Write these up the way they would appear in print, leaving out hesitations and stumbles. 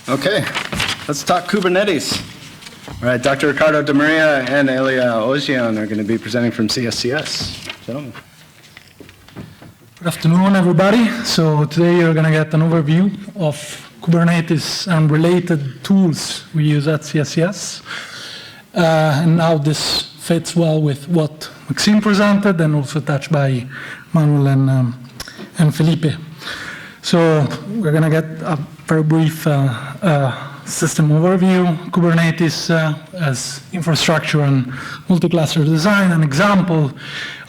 Okay, let's talk Kubernetes. All right, Dr. Riccardo de Maria and Elia Oggian are going to be presenting from CSCS. Gentlemen. Good afternoon, everybody. So today you're going to get an overview of Kubernetes and related tools we use at CSCS. And how this fits well with what Maxime presented and also touched by Manuel and Felipe. So we're going to get a very brief system overview. Kubernetes as infrastructure and multi-cluster design, an example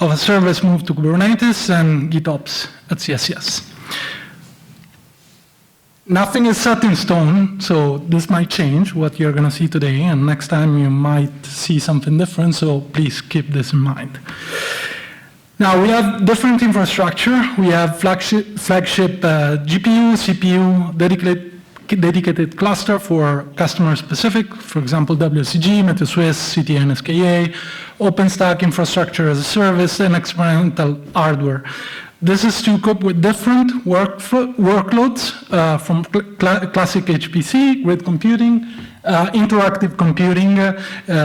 of a service moved to Kubernetes, and GitOps at CSCS. Nothing is set in stone, so this might change what you're going to see today, and next time you might see something different, so please keep this in mind. Now, we have different infrastructure. We have flagship GPU, CPU, dedicated cluster for customer-specific, for example, WCG, MetaSwiss, CTN, SKA, OpenStack infrastructure as a service, and experimental hardware. This is to cope with different workloads from classic HPC, grid computing, interactive computing,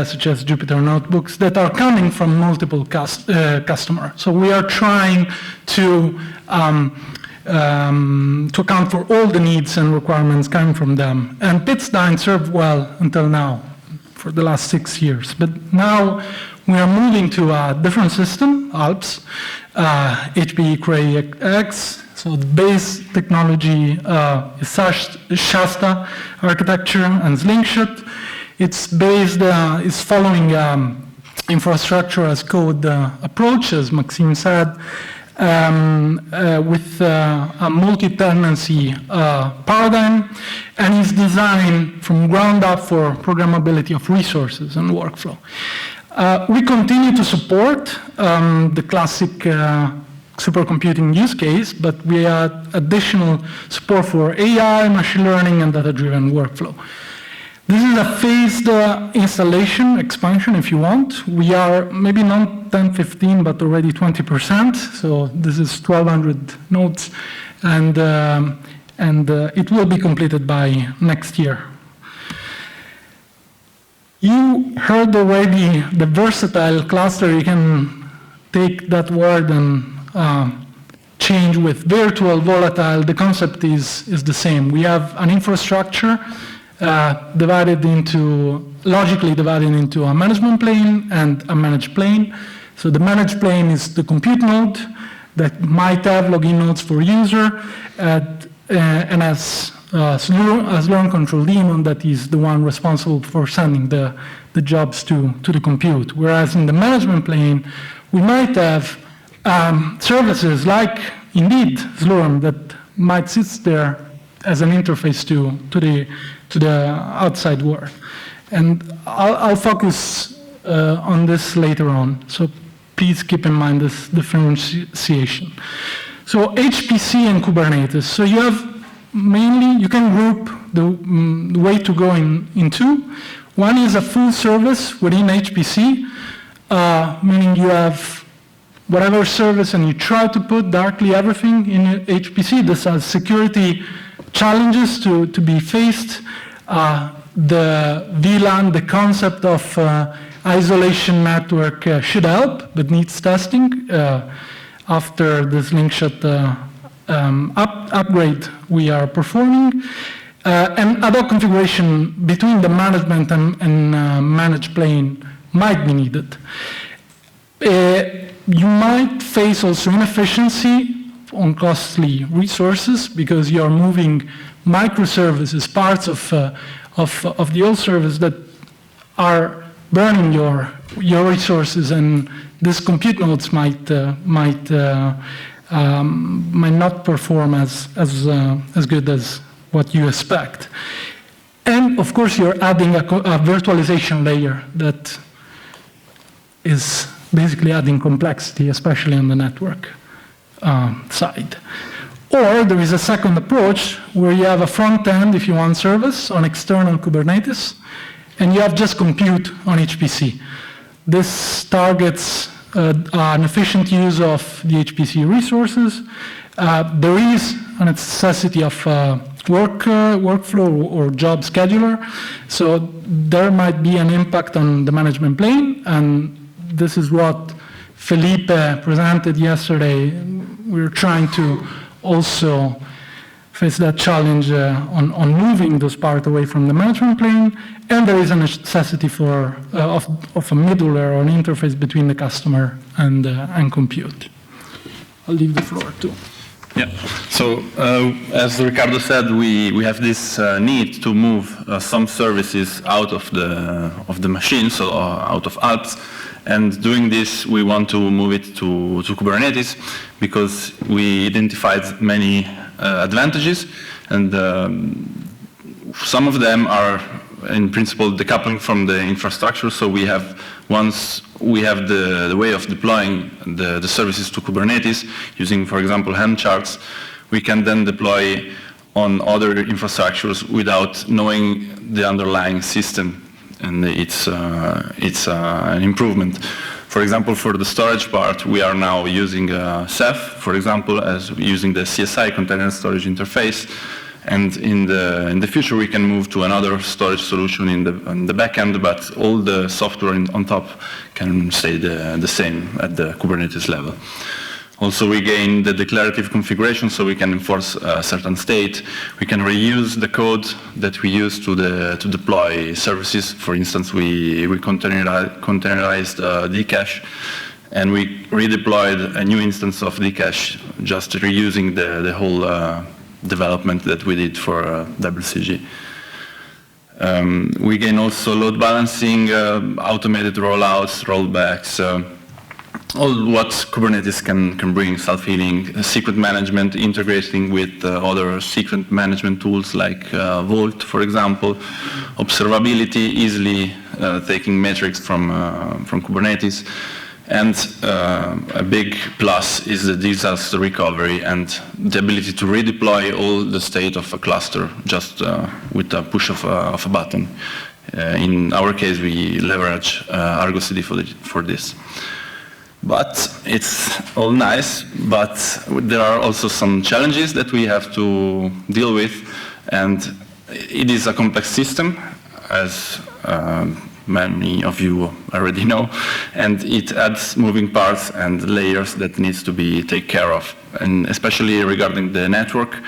such as Jupyter notebooks, that are coming from multiple customers. So we are trying to account for all the needs and requirements coming from them. And Pitstein served well until now, for the last 6 years. But now we are moving to a different system, ALPS, HPE Cray X. So the base technology is Shasta architecture and Slingshot. It's based, is following infrastructure as code approach, as Maxime said, with a multi-tenancy paradigm, and is designed from ground up for programmability of resources and workflow. We continue to support the classic supercomputing use case, but we add additional support for AI, machine learning, and data-driven workflow. This is a phased installation expansion, if you want. We are maybe not 10, 15, but already 20%. So this is 1,200 nodes, and it will be completed by next year. You heard already the versatile cluster. You can take that word and change with virtual, volatile. The concept is the same. We have an infrastructure logically divided into a management plane and a managed plane. So the managed plane is the compute node that might have login nodes for user, and as Slurm control daemon, that is the one responsible for sending the jobs to the compute. Whereas in the management plane, we might have services like, indeed, Slurm, that might sit there as an interface to the outside world. And I'll focus on this later on, so please keep in mind this differentiation. So HPC and Kubernetes. So you have mainly, you can group the way to go in two. One is a full service within HPC, meaning you have whatever service and you try to put directly everything in HPC. This has security challenges to be faced. The VLAN, the concept of isolation network should help, but needs testing. After the Slingshot upgrade we are performing. And other configuration between the management and managed plane might be needed. You might face also inefficiency on costly resources because you are moving microservices, parts of the old service that are burning your resources, and these compute nodes might not perform as good as what you expect. And of course, you're adding a virtualization layer that is basically adding complexity, especially on the network side. Or there is a second approach where you have a front end, if you want, service on external Kubernetes, and you have just compute on HPC. This targets an efficient use of the HPC resources. There is a necessity of workflow or job scheduler, so there might be an impact on the management plane, and this is what Felipe presented yesterday. We're trying to also face that challenge on moving those parts away from the management plane, and there is a necessity for of a middleware or an interface between the customer and compute. I'll leave the floor to. Yeah. So as Riccardo said, we have this need to move some services out of the machine, so out of apps. And doing this, we want to move it to Kubernetes because we identified many advantages, and some of them are, in principle, decoupling from the infrastructure. So we have, once we have the way of deploying the services to Kubernetes using, for example, Helm charts, we can then deploy on other infrastructures without knowing the underlying system. And it's an improvement. For example, for the storage part, we are now using Ceph, for example, as using the CSI container storage interface. And in the future, we can move to another storage solution in the backend, but all the software on top can stay the same at the Kubernetes level. Also, we gain the declarative configuration, so we can enforce a certain state. We can reuse the code that we use to deploy services. For instance, we containerized Dcache, and we redeployed a new instance of Dcache, just reusing the whole development that we did for WCG. We gain also load balancing, automated rollouts, rollbacks, all what Kubernetes can bring, self-healing, secret management, integrating with other secret management tools like Vault, for example, observability, easily taking metrics from Kubernetes, and a big plus is the disaster recovery and the ability to redeploy all the state of a cluster just with a push of a button. In our case, we leverage Argo CD for this. But it's all nice, but there are also some challenges that we have to deal with, and it is a complex system, as many of you already know, and it adds moving parts and layers that needs to be taken care of, and especially regarding the network.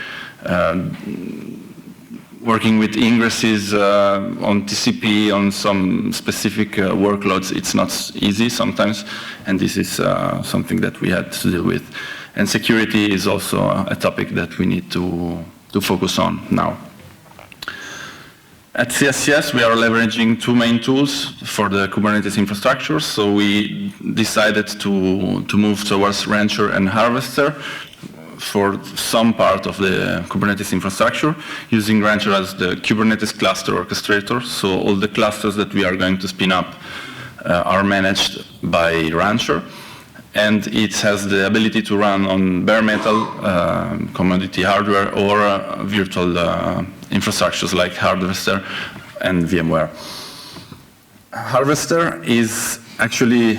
Working with ingresses on TCP on some specific workloads, it's not easy sometimes, and this is something that we had to deal with. And security is also a topic that we need to focus on now. At CSCS, we are leveraging two main tools for the Kubernetes infrastructure. So we decided to move towards Rancher and Harvester for some part of the Kubernetes infrastructure, using Rancher as the Kubernetes cluster orchestrator. So all the clusters that we are going to spin up are managed by Rancher. And it has the ability to run on bare metal, commodity hardware, or virtual infrastructures like Harvester and VMware. Harvester is actually,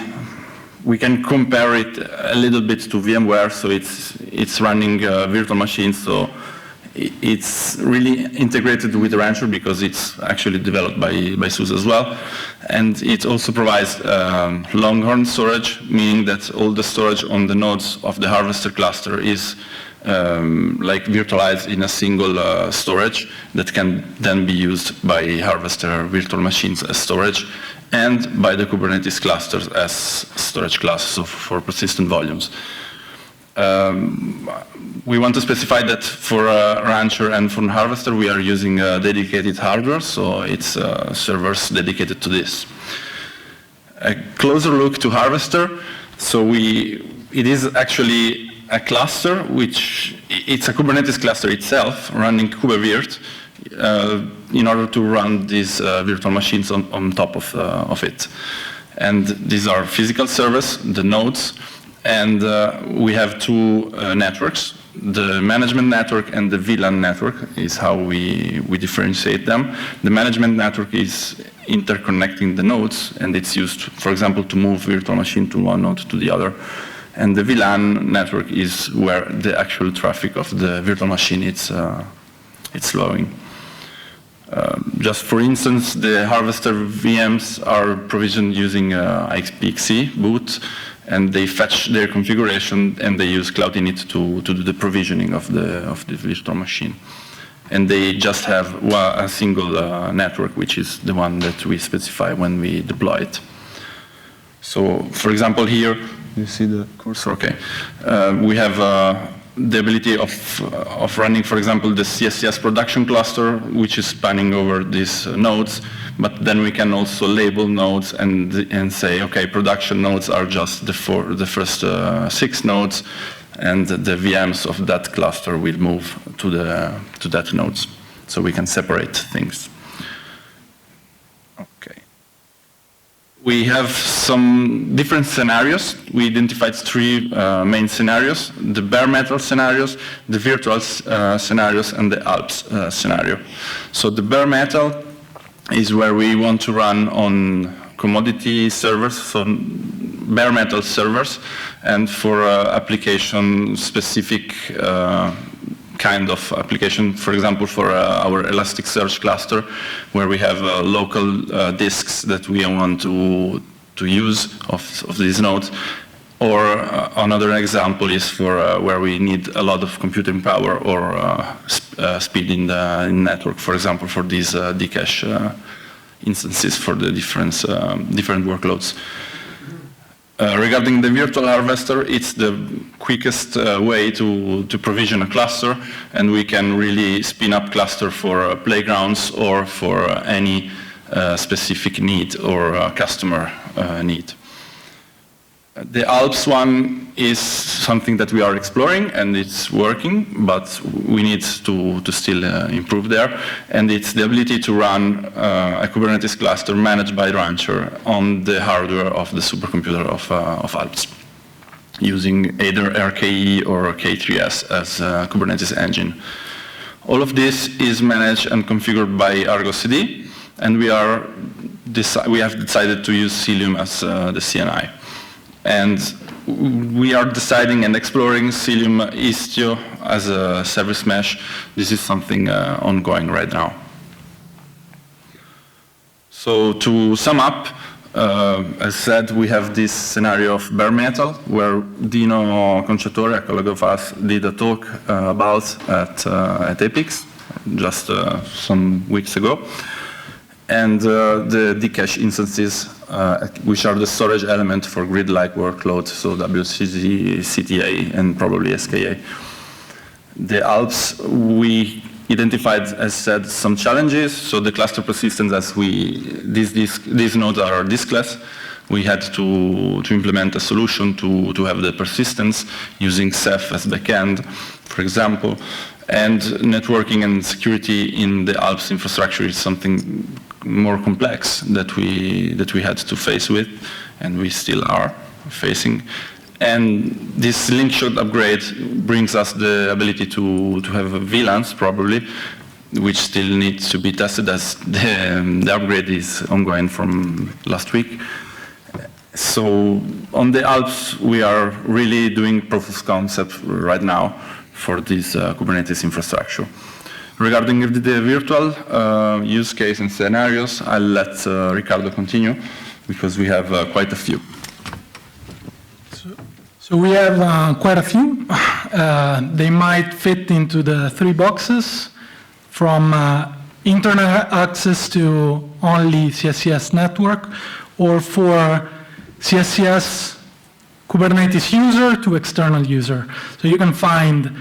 we can compare it a little bit to VMware, so it's running virtual machines, so it's really integrated with Rancher because it's actually developed by SUSE as well. And it also provides Longhorn storage, meaning that all the storage on the nodes of the Harvester cluster is like virtualized in a single storage that can then be used by Harvester virtual machines as storage, and by the Kubernetes clusters as storage classes, so for persistent volumes. We want to specify that for Rancher and for Harvester, we are using dedicated hardware, so it's servers dedicated to this. A closer look to Harvester. So it is actually a cluster, which it's a Kubernetes cluster itself running KubeVirt in order to run these virtual machines on top of it. And these are physical servers, the nodes, and we have two networks. the management network and the VLAN network is how we differentiate them. The management network is interconnecting the nodes, and it's used, for example, to move virtual machine to one node to the other. And the VLAN network is where the actual traffic of the virtual machine it's flowing. Just for instance, the harvester VMs are provisioned using HPC boot, and they fetch their configuration and they use Cloud Init to do the provisioning of the virtual machine. And they just have a single network, which is the one that we specify when we deploy it. So, for example, here, you see the cursor? Okay. We have the ability of running, for example, the CSCS production cluster, which is spanning over these nodes. But then we can also label nodes and say, okay, production nodes are just the first 6 nodes, and the VMs of that cluster will move to that nodes. So we can separate things. Okay. We have some different scenarios. We identified 3 main scenarios: the bare metal scenarios, the virtual scenarios, and the Alps scenario. So the bare metal is where we want to run on commodity servers, so bare metal servers, and for application-specific kind of application, for example, for our Elasticsearch cluster, where we have local disks that we want to use of these nodes. Or another example is for where we need a lot of computing power or speed in the network, for example, for these Dcache instances for the different workloads. Regarding the virtual harvester, it's the quickest way to provision a cluster, and we can really spin up cluster for playgrounds or for any specific need or customer need. The Alps one is something that we are exploring, and it's working, but we need to still improve there. And it's the ability to run a Kubernetes cluster managed by Rancher on the hardware of the supercomputer of Alps, using either RKE or K3S as a Kubernetes engine. All of this is managed and configured by Argo CD, and we have decided to use Cilium as the CNI. And we are deciding and exploring Cilium Istio as a service mesh. This is something ongoing right now. So to sum up, as said, we have this scenario of bare metal, where Dino Conciatore, a colleague of us, did a talk about at EPICS just some weeks ago. And the Dcache instances, which are the storage element for grid-like workloads, so WCG, CTA, and probably SKA. The Alps, we identified, as said, some challenges. So the cluster persistence, as these nodes are diskless, we had to implement a solution to have the persistence using Ceph as backend, for example. And networking and security in the Alps infrastructure is something more complex that we had to face with, and we still are facing. And this link shot upgrade brings us the ability to have VLANs, probably, which still needs to be tested, as the upgrade is ongoing from last week. So on the Alps, we are really doing proof of concept right now for this Kubernetes infrastructure. Regarding the virtual use case and scenarios, I'll let Riccardo continue, because we have quite a few. So we have quite a few. They might fit into the 3 boxes, from internet access to only CSCS network, or for CSCS Kubernetes user to external user. So you can find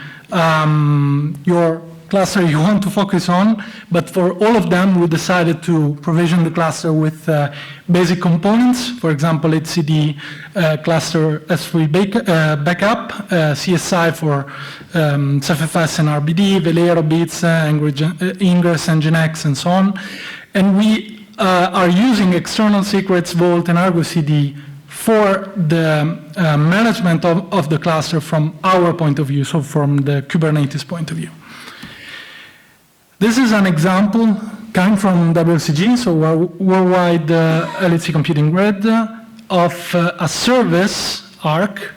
your cluster you want to focus on, but for all of them, we decided to provision the cluster with basic components. For example, etcd cluster S3 backup, CSI for CFFS and RBD, Velero, Bits, Ingress, Nginx, and so on. And we are using external secrets, Vault, and Argo CD for the management of the cluster from our point of view, so from the Kubernetes point of view. This is an example coming from WCG, so our worldwide LHC computing grid, of a service arc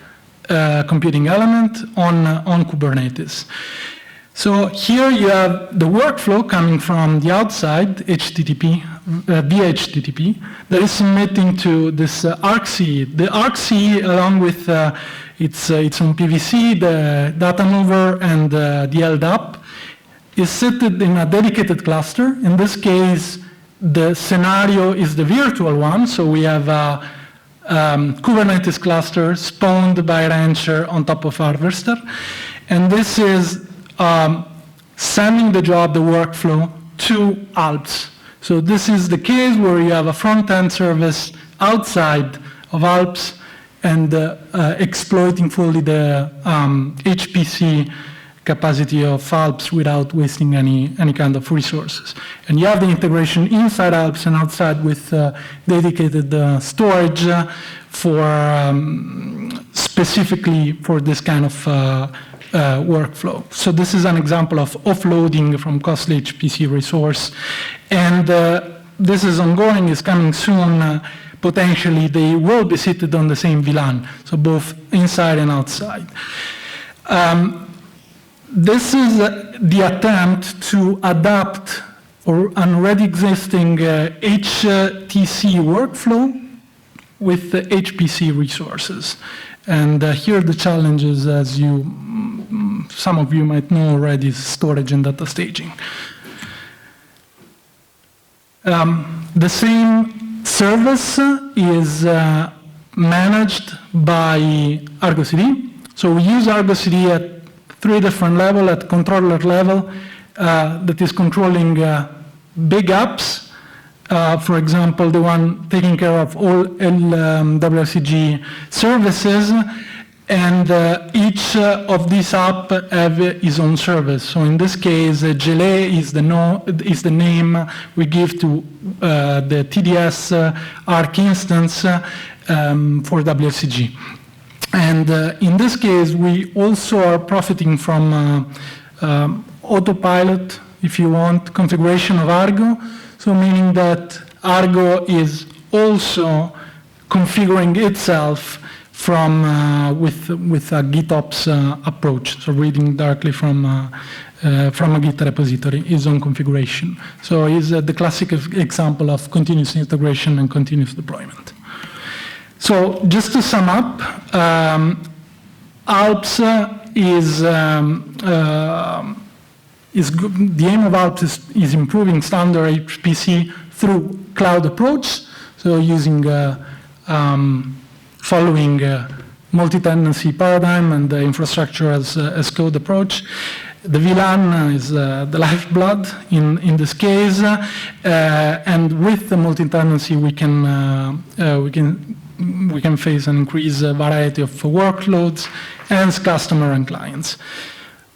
computing element on Kubernetes. So here you have the workflow coming from the outside, HTTP, via HTTP, that is submitting to this ArcCE. The ArcCE, along with its own PVC, the data mover, and the LDAP, is seated in a dedicated cluster. In this case, the scenario is the virtual one, so we have a Kubernetes cluster spawned by Rancher on top of Harvester, and this is sending the job, the workflow, to Alps. So this is the case where you have a front-end service outside of Alps and exploiting fully the HPC capacity of Alps without wasting any kind of resources. And you have the integration inside Alps and outside with dedicated storage for specifically for this kind of workflow. So this is an example of offloading from costly HPC resource. And this is ongoing, is coming soon. Potentially, they will be seated on the same VLAN, so both inside and outside. This is the attempt to adapt an already existing HTC workflow with the HPC resources. And here the challenges, as some of you might know already, is storage and data staging. The same service is managed by Argo CD. So we use Argo CD at 3 different levels. At controller level, that is controlling big apps. For example, the one taking care of all WCG services, and each of these apps have its own service. So in this case, Gelé is the name we give to the TDS ARC instance for WCG. And in this case, we also are profiting from autopilot, if you want, configuration of Argo. So meaning that Argo is also configuring itself from with a GitOps approach, so reading directly from a Git repository, its own configuration. So it's the classic example of continuous integration and continuous deployment. So just to sum up, Alps is the aim of Alps is improving standard HPC through cloud approach, so using following multi-tenancy paradigm and the infrastructure as code approach. The VLAN is the lifeblood in this case, and with the multi-tenancy we can face an increased variety of workloads and customer and clients.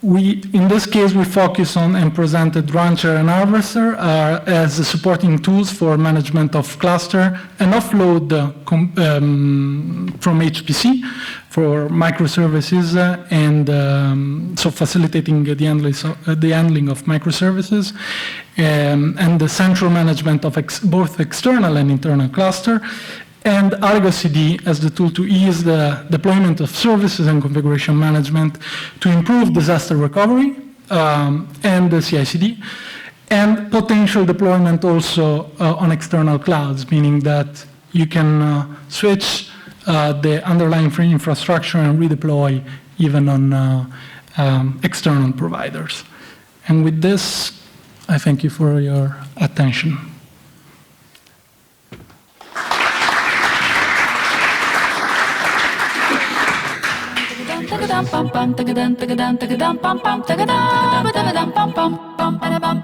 In this case, we focus on and presented Rancher and Harvester as supporting tools for management of cluster and offload from HPC for microservices, and so facilitating the handling of microservices, and the central management of both external and internal cluster, and Argo CD as the tool to ease the deployment of services and configuration management to improve disaster recovery and the CI/CD, and potential deployment also on external clouds, meaning that you can switch the underlying free infrastructure and redeploy even on external providers. And with this, I thank you for your attention. Tagadam pam pam tagadam tagadam tagadam pam pam tagadam tagadam pam pam pam